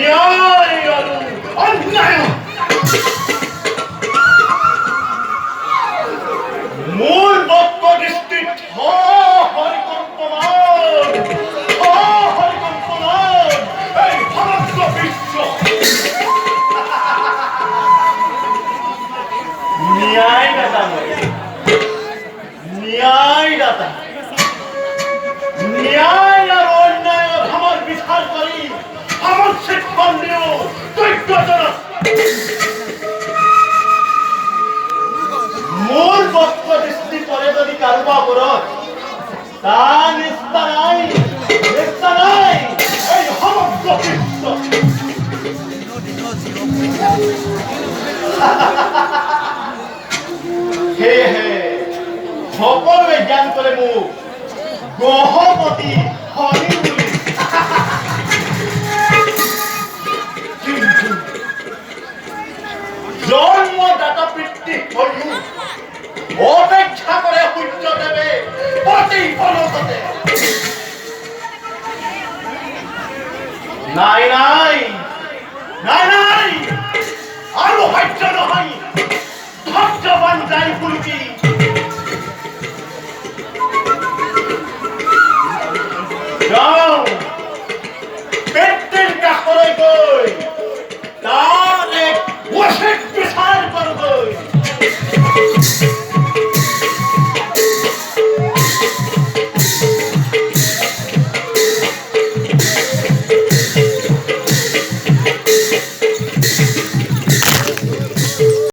ন্যায় আৰু অন্যায় মোৰ বক্ত দৃষ্টিত হৰিকম্পমান এই সমগ্ৰ বিশ্ব ন্যায়দাতা ন্যায়দাতা ন্যায় আৰু অন্যায়ত আমাৰ বিচাৰ কৰি আমাৰ শিক্ষণ দিওঁ যোগ্যজনক মোৰ বক্ত দৃষ্টি পৰে যদি কাৰোবাৰ ওপৰত তাৰ নিষ্ঠা নাই এই সমগ্ৰ বিশ্ব সেয়েহে সকলোৱে জ্ঞান কৰে মোক গ্ৰহপতি শনি বুলি জন্মদাতা পিতৃ হৈও অপেক্ষা কৰে সূৰ্যদেৱে প্ৰতিফলতে নাই নাই নাই নাই